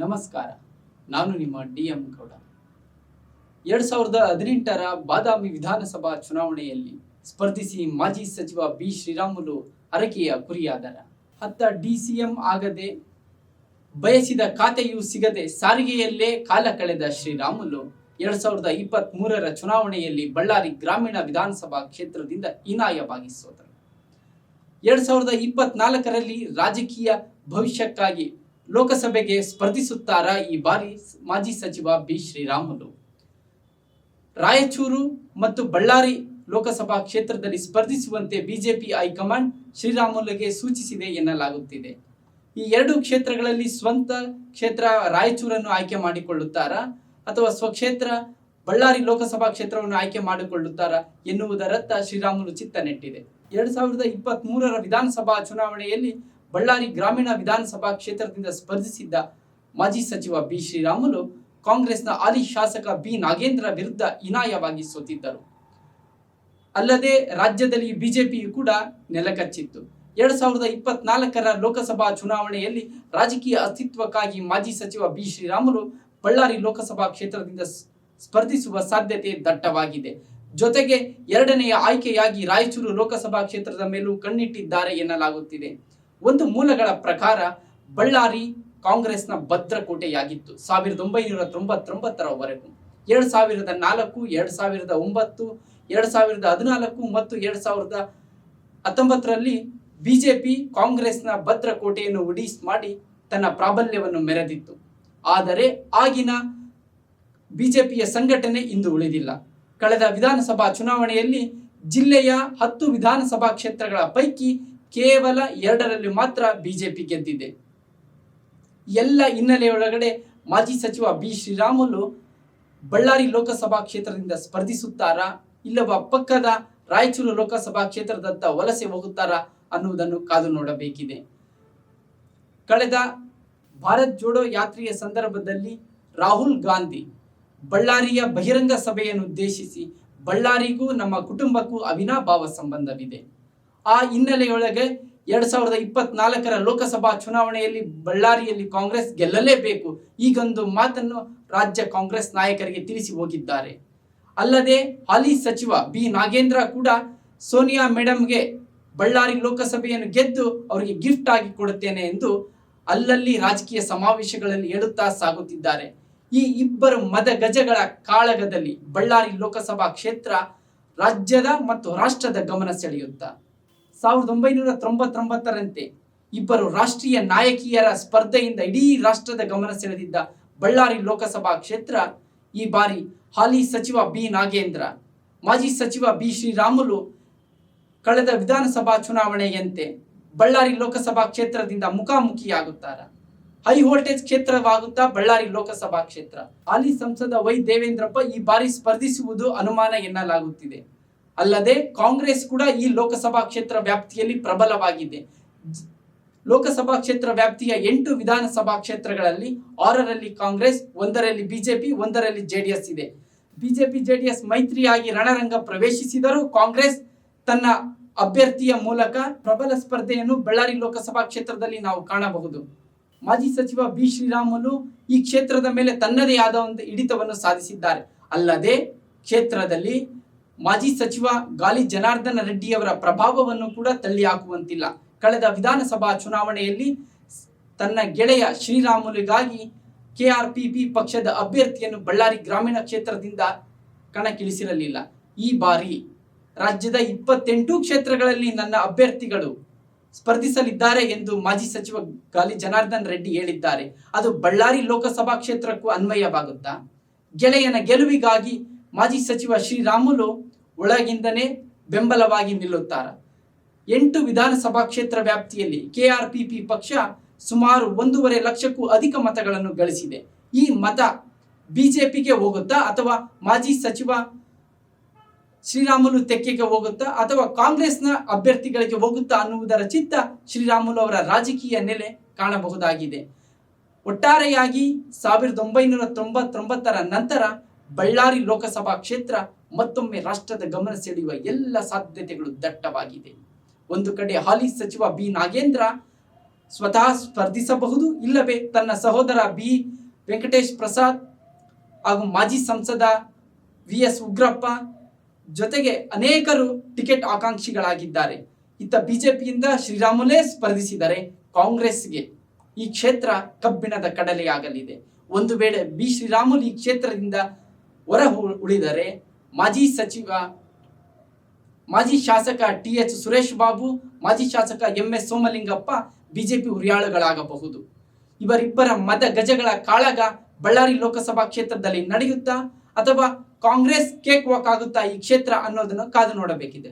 ನಮಸ್ಕಾರ. ನಾನು ನಿಮ್ಮ ಡಿ.ಎಂ. ಗೌಡ. 2018ರ ಬಾದಾಮಿ ವಿಧಾನಸಭಾ ಚುನಾವಣೆಯಲ್ಲಿ ಸ್ಪರ್ಧಿಸಿ ಮಾಜಿ ಸಚಿವ ಬಿ. ಶ್ರೀರಾಮುಲು ಹರಕೆಯ ಗುರಿಯಾದರ. ಅತ್ತ ಡಿ.ಸಿ.ಎಂ ಆಗದೆ, ಬಯಸಿದ ಖಾತೆಯೂ ಸಿಗದೆ ಸಾರಿಗೆಯಲ್ಲೇ ಕಾಲ ಕಳೆದ ಶ್ರೀರಾಮುಲು 2023ರ ಚುನಾವಣೆಯಲ್ಲಿ ಬಳ್ಳಾರಿ ಗ್ರಾಮೀಣ ವಿಧಾನಸಭಾ ಕ್ಷೇತ್ರದಿಂದ ಹೀನಾಯವಾಗಿ ಸೋತರು. 2024ರಲ್ಲಿ ರಾಜಕೀಯ ಭವಿಷ್ಯಕ್ಕಾಗಿ ಲೋಕಸಭೆಗೆ ಸ್ಪರ್ಧಿಸುತ್ತಾರಾ ಈ ಬಾರಿ ಮಾಜಿ ಸಚಿವ ಬಿ. ಶ್ರೀರಾಮುಲು? ರಾಯಚೂರು ಮತ್ತು ಬಳ್ಳಾರಿ ಲೋಕಸಭಾ ಕ್ಷೇತ್ರದಲ್ಲಿ ಸ್ಪರ್ಧಿಸುವಂತೆ ಬಿಜೆಪಿ ಹೈಕಮಾಂಡ್ ಶ್ರೀರಾಮುಲುಗೆ ಸೂಚಿಸಿದೆ ಎನ್ನಲಾಗುತ್ತಿದೆ. ಈ ಎರಡು ಕ್ಷೇತ್ರಗಳಲ್ಲಿ ಸ್ವಂತ ಕ್ಷೇತ್ರ ರಾಯಚೂರನ್ನು ಆಯ್ಕೆ ಮಾಡಿಕೊಳ್ಳುತ್ತಾರಾ ಅಥವಾ ಸ್ವಕ್ಷೇತ್ರ ಬಳ್ಳಾರಿ ಲೋಕಸಭಾ ಕ್ಷೇತ್ರವನ್ನು ಆಯ್ಕೆ ಮಾಡಿಕೊಳ್ಳುತ್ತಾರಾ ಎನ್ನುವುದರತ್ತ ಶ್ರೀರಾಮುಲು ಚಿತ್ತ ನೆಟ್ಟಿದೆ. 2023ರ ವಿಧಾನಸಭಾ ಚುನಾವಣೆಯಲ್ಲಿ ಬಳ್ಳಾರಿ ಗ್ರಾಮೀಣ ವಿಧಾನಸಭಾ ಕ್ಷೇತ್ರದಿಂದ ಸ್ಪರ್ಧಿಸಿದ್ದ ಮಾಜಿ ಸಚಿವ ಬಿ. ಶ್ರೀರಾಮುಲು ಕಾಂಗ್ರೆಸ್ನ ಹಾಲಿ ಶಾಸಕ ಬಿ. ನಾಗೇಂದ್ರ ವಿರುದ್ಧ ಹೀನಾಯವಾಗಿ ಸೋತಿದ್ದರು. ಅಲ್ಲದೆ ರಾಜ್ಯದಲ್ಲಿ ಬಿಜೆಪಿಯು ಕೂಡ ನೆಲಕಚ್ಚಿತ್ತು. 2024ರ ಲೋಕಸಭಾ ಚುನಾವಣೆಯಲ್ಲಿ ರಾಜಕೀಯ ಅಸ್ತಿತ್ವಕ್ಕಾಗಿ ಮಾಜಿ ಸಚಿವ ಬಿ. ಶ್ರೀರಾಮುಲು ಬಳ್ಳಾರಿ ಲೋಕಸಭಾ ಕ್ಷೇತ್ರದಿಂದ ಸ್ಪರ್ಧಿಸುವ ಸಾಧ್ಯತೆ ದಟ್ಟವಾಗಿದೆ. ಜೊತೆಗೆ ಎರಡನೆಯ ಆಯ್ಕೆಯಾಗಿ ರಾಯಚೂರು ಲೋಕಸಭಾ ಕ್ಷೇತ್ರದ ಮೇಲೂ ಕಣ್ಣಿಟ್ಟಿದ್ದಾರೆ ಎನ್ನಲಾಗುತ್ತಿದೆ. ಒಂದು ಮೂಲಗಳ ಪ್ರಕಾರ ಬಳ್ಳಾರಿ ಕಾಂಗ್ರೆಸ್ನ ಭದ್ರಕೋಟೆಯಾಗಿತ್ತು 1999ರವರೆಗೂ. 2004, 2009, 2014 ಮತ್ತು 2019ರಲ್ಲಿ ಬಿಜೆಪಿ ಕಾಂಗ್ರೆಸ್ನ ಭದ್ರಕೋಟೆಯನ್ನು ಉಡೀಸ್ ಮಾಡಿ ತನ್ನ ಪ್ರಾಬಲ್ಯವನ್ನು ಮೆರೆದಿತ್ತು. ಆದರೆ ಆಗಿನ ಬಿಜೆಪಿಯ ಸಂಘಟನೆ ಇಂದು ಉಳಿದಿಲ್ಲ. ಕಳೆದ ವಿಧಾನಸಭಾ ಚುನಾವಣೆಯಲ್ಲಿ ಜಿಲ್ಲೆಯ 10 ವಿಧಾನಸಭಾ ಕ್ಷೇತ್ರಗಳ ಪೈಕಿ ಕೇವಲ 2ರಲ್ಲಿ ಮಾತ್ರ ಬಿಜೆಪಿ ಗೆದ್ದಿದೆ. ಎಲ್ಲ ಹಿನ್ನೆಲೆಯೊಳಗಡೆ ಮಾಜಿ ಸಚಿವ ಬಿ. ಶ್ರೀರಾಮುಲು ಬಳ್ಳಾರಿ ಲೋಕಸಭಾ ಕ್ಷೇತ್ರದಿಂದ ಸ್ಪರ್ಧಿಸುತ್ತಾರಾ ಇಲ್ಲವ ಪಕ್ಕದ ರಾಯಚೂರು ಲೋಕಸಭಾ ಕ್ಷೇತ್ರದತ್ತ ವಲಸೆ ಹೋಗುತ್ತಾರಾ ಅನ್ನುವುದನ್ನು ಕಾದು ನೋಡಬೇಕಿದೆ. ಕಳೆದ ಭಾರತ್ ಜೋಡೋ ಯಾತ್ರೆಯ ಸಂದರ್ಭದಲ್ಲಿ ರಾಹುಲ್ ಗಾಂಧಿ ಬಳ್ಳಾರಿಯ ಬಹಿರಂಗ ಸಭೆಯನ್ನು ಉದ್ದೇಶಿಸಿ ಬಳ್ಳಾರಿಗೂ ನಮ್ಮ ಕುಟುಂಬಕ್ಕೂ ಅವಿನಾಭಾವ ಸಂಬಂಧವಿದೆ. ಆ ಹಿನ್ನೆಲೆಯೊಳಗೆ 2024ರ ಲೋಕಸಭಾ ಚುನಾವಣೆಯಲ್ಲಿ ಬಳ್ಳಾರಿಯಲ್ಲಿ ಕಾಂಗ್ರೆಸ್ ಗೆಲ್ಲಲೇಬೇಕು ಈಗೊಂದು ಮಾತನ್ನು ರಾಜ್ಯ ಕಾಂಗ್ರೆಸ್ ನಾಯಕರಿಗೆ ತಿಳಿಸಿ ಹೋಗಿದ್ದಾರೆ. ಅಲ್ಲದೆ ಹಾಲಿ ಸಚಿವ ಬಿ. ನಾಗೇಂದ್ರ ಕೂಡ ಸೋನಿಯಾ ಮೇಡಂಗೆ ಬಳ್ಳಾರಿ ಲೋಕಸಭೆಯನ್ನು ಗೆದ್ದು ಅವರಿಗೆ ಗಿಫ್ಟ್ ಆಗಿ ಕೊಡುತ್ತೇನೆ ಎಂದು ಅಲ್ಲಲ್ಲಿ ರಾಜಕೀಯ ಸಮಾವೇಶಗಳಲ್ಲಿ ಹೇಳುತ್ತಾ ಸಾಗುತ್ತಿದ್ದಾರೆ. ಈ ಇಬ್ಬರು ಮದಗಜಗಳ ಕಾಳಗದಲ್ಲಿ ಬಳ್ಳಾರಿ ಲೋಕಸಭಾ ಕ್ಷೇತ್ರ ರಾಜ್ಯದ ಮತ್ತು ರಾಷ್ಟ್ರದ ಗಮನ ಸೆಳೆಯುತ್ತಾ 1999ರಂತೆ ಇಬ್ಬರು ರಾಷ್ಟ್ರೀಯ ನಾಯಕಿಯರ ಸ್ಪರ್ಧೆಯಿಂದ ಇಡೀ ರಾಷ್ಟ್ರದ ಗಮನ ಸೆಳೆದಿದ್ದ ಬಳ್ಳಾರಿ ಲೋಕಸಭಾ ಕ್ಷೇತ್ರ ಈ ಬಾರಿ ಹಾಲಿ ಸಚಿವ ಬಿ. ನಾಗೇಂದ್ರ, ಮಾಜಿ ಸಚಿವ ಬಿ. ಶ್ರೀರಾಮುಲು ಕಳೆದ ವಿಧಾನಸಭಾ ಚುನಾವಣೆಯಂತೆ ಬಳ್ಳಾರಿ ಲೋಕಸಭಾ ಕ್ಷೇತ್ರದಿಂದ ಮುಖಾಮುಖಿಯಾಗುತ್ತಾರೆ. ಹೈ ವೋಲ್ಟೇಜ್ ಕ್ಷೇತ್ರವಾಗುತ್ತಾ ಬಳ್ಳಾರಿ ಲೋಕಸಭಾ ಕ್ಷೇತ್ರ. ಹಾಲಿ ಸಂಸದ ವೈ. ದೇವೇಂದ್ರಪ್ಪ ಈ ಬಾರಿ ಸ್ಪರ್ಧಿಸುವುದು ಅನುಮಾನ ಎನ್ನಲಾಗುತ್ತಿದೆ. ಅಲ್ಲದೆ ಕಾಂಗ್ರೆಸ್ ಕೂಡ ಈ ಲೋಕಸಭಾ ಕ್ಷೇತ್ರ ವ್ಯಾಪ್ತಿಯಲ್ಲಿ ಪ್ರಬಲವಾಗಿದೆ. ಲೋಕಸಭಾ ಕ್ಷೇತ್ರ ವ್ಯಾಪ್ತಿಯ 8 ವಿಧಾನಸಭಾ ಕ್ಷೇತ್ರಗಳಲ್ಲಿ 6ರಲ್ಲಿ ಕಾಂಗ್ರೆಸ್, 1ರಲ್ಲಿ ಬಿಜೆಪಿ, 1ರಲ್ಲಿ ಜೆಡಿಎಸ್ ಇದೆ. ಬಿಜೆಪಿ ಜೆಡಿಎಸ್ ಮೈತ್ರಿಯಾಗಿ ರಣರಂಗ ಪ್ರವೇಶಿಸಿದರೂ ಕಾಂಗ್ರೆಸ್ ತನ್ನ ಅಭ್ಯರ್ಥಿಯ ಮೂಲಕ ಪ್ರಬಲ ಸ್ಪರ್ಧೆಯನ್ನು ಬಳ್ಳಾರಿ ಲೋಕಸಭಾ ಕ್ಷೇತ್ರದಲ್ಲಿ ನಾವು ಕಾಣಬಹುದು. ಮಾಜಿ ಸಚಿವ ಬಿ. ಶ್ರೀರಾಮುಲು ಈ ಕ್ಷೇತ್ರದ ಮೇಲೆ ತನ್ನದೇ ಆದ ಒಂದು ಹಿಡಿತವನ್ನು ಸಾಧಿಸಿದ್ದಾರೆ. ಅಲ್ಲದೆ ಕ್ಷೇತ್ರದಲ್ಲಿ ಮಾಜಿ ಸಚಿವ ಗಾಲಿ ಜನಾರ್ದನ ರೆಡ್ಡಿಯವರ ಪ್ರಭಾವವನ್ನು ಕೂಡ ತಳ್ಳಿ ಹಾಕುವಂತಿಲ್ಲ. ಕಳೆದ ವಿಧಾನಸಭಾ ಚುನಾವಣೆಯಲ್ಲಿ ತನ್ನ ಗೆಳೆಯ ಶ್ರೀರಾಮುಲುಗಾಗಿ ಕೆಆರ್ಪಿಪಿ ಪಕ್ಷದ ಅಭ್ಯರ್ಥಿಯನ್ನು ಬಳ್ಳಾರಿ ಗ್ರಾಮೀಣ ಕ್ಷೇತ್ರದಿಂದ ಕಣಕ್ಕಿಳಿಸಿರಲಿಲ್ಲ. ಈ ಬಾರಿ ರಾಜ್ಯದ 28 ಕ್ಷೇತ್ರಗಳಲ್ಲಿ ನನ್ನ ಅಭ್ಯರ್ಥಿಗಳು ಸ್ಪರ್ಧಿಸಲಿದ್ದಾರೆ ಎಂದು ಮಾಜಿ ಸಚಿವ ಗಾಲಿ ಜನಾರ್ದನ್ ರೆಡ್ಡಿ ಹೇಳಿದ್ದಾರೆ. ಅದು ಬಳ್ಳಾರಿ ಲೋಕಸಭಾ ಕ್ಷೇತ್ರಕ್ಕೂ ಅನ್ವಯವಾಗುತ್ತಾ? ಗೆಳೆಯನ ಗೆಲುವಿಗಾಗಿ ಮಾಜಿ ಸಚಿವ ಶ್ರೀರಾಮುಲು ಒಳಗಿಂದನೇ ಬೆಂಬಲವಾಗಿ ನಿಲ್ಲುತ್ತಾರೆ. 8 ವಿಧಾನಸಭಾ ಕ್ಷೇತ್ರ ವ್ಯಾಪ್ತಿಯಲ್ಲಿ ಕೆಆರ್ಪಿಪಿ ಪಕ್ಷ ಸುಮಾರು 1.5 ಲಕ್ಷಕ್ಕೂ ಅಧಿಕ ಮತಗಳನ್ನು ಗಳಿಸಿದೆ. ಈ ಮತ ಬಿಜೆಪಿಗೆ ಹೋಗುತ್ತಾ ಅಥವಾ ಮಾಜಿ ಸಚಿವ ಶ್ರೀರಾಮುಲು ತೆಕ್ಕೆಗೆ ಹೋಗುತ್ತಾ ಅಥವಾ ಕಾಂಗ್ರೆಸ್ನ ಅಭ್ಯರ್ಥಿಗಳಿಗೆ ಹೋಗುತ್ತಾ ಅನ್ನುವುದರ ಚಿತ್ತ ಶ್ರೀರಾಮುಲು ಅವರ ರಾಜಕೀಯ ನೆಲೆ ಕಾಣಬಹುದಾಗಿದೆ. ಒಟ್ಟಾರೆಯಾಗಿ 1999ರ ನಂತರ ಬಳ್ಳಾರಿ ಲೋಕಸಭಾ ಕ್ಷೇತ್ರ ಮತ್ತೊಮ್ಮೆ ರಾಷ್ಟ್ರದ ಗಮನ ಸೆಳೆಯುವ ಎಲ್ಲ ಸಾಧ್ಯತೆಗಳು ದಟ್ಟವಾಗಿದೆ. ಒಂದು ಕಡೆ ಹಾಲಿ ಸಚಿವ ಬಿ. ನಾಗೇಂದ್ರ ಸ್ವತಃ ಸ್ಪರ್ಧಿಸಬಹುದು, ಇಲ್ಲವೇ ತನ್ನ ಸಹೋದರ ಬಿ ವೆಂಕಟೇಶ್ ಪ್ರಸಾದ್ ಹಾಗೂ ಮಾಜಿ ಸಂಸದ ವಿ.ಎಸ್. ಉಗ್ರಪ್ಪ ಜೊತೆಗೆ ಅನೇಕರು ಟಿಕೆಟ್ ಆಕಾಂಕ್ಷಿಗಳಾಗಿದ್ದಾರೆ. ಇತ್ತ ಬಿಜೆಪಿಯಿಂದ ಶ್ರೀರಾಮುಲೇ ಸ್ಪರ್ಧಿಸಿದರೆ ಕಾಂಗ್ರೆಸ್ಗೆ ಈ ಕ್ಷೇತ್ರ ಕಬ್ಬಿಣದ ಕಡಲೆಯಾಗಲಿದೆ. ಒಂದು ವೇಳೆ ಬಿ ಶ್ರೀರಾಮುಲು ಈ ಕ್ಷೇತ್ರದಿಂದ ಹೊರ ಉಳಿದರೆ ಮಾಜಿ ಶಾಸಕ ಟಿ.ಎಚ್. ಸುರೇಶ್ ಬಾಬು, ಮಾಜಿ ಶಾಸಕ ಎಂ.ಎಸ್. ಸೋಮಲಿಂಗಪ್ಪ ಬಿಜೆಪಿ ಹುರಿಯಾಳುಗಳಾಗಬಹುದು. ಇವರಿಬ್ಬರ ಮತ ಗಜಗಳ ಕಾಳಗ ಬಳ್ಳಾರಿ ಲೋಕಸಭಾ ಕ್ಷೇತ್ರದಲ್ಲಿ ನಡೆಯುತ್ತಾ ಅಥವಾ ಕಾಂಗ್ರೆಸ್ ಕೇಕ್ ವಾಕ್ ಆಗುತ್ತಾ ಈ ಕ್ಷೇತ್ರ ಅನ್ನೋದನ್ನು ಕಾದು ನೋಡಬೇಕಿದೆ.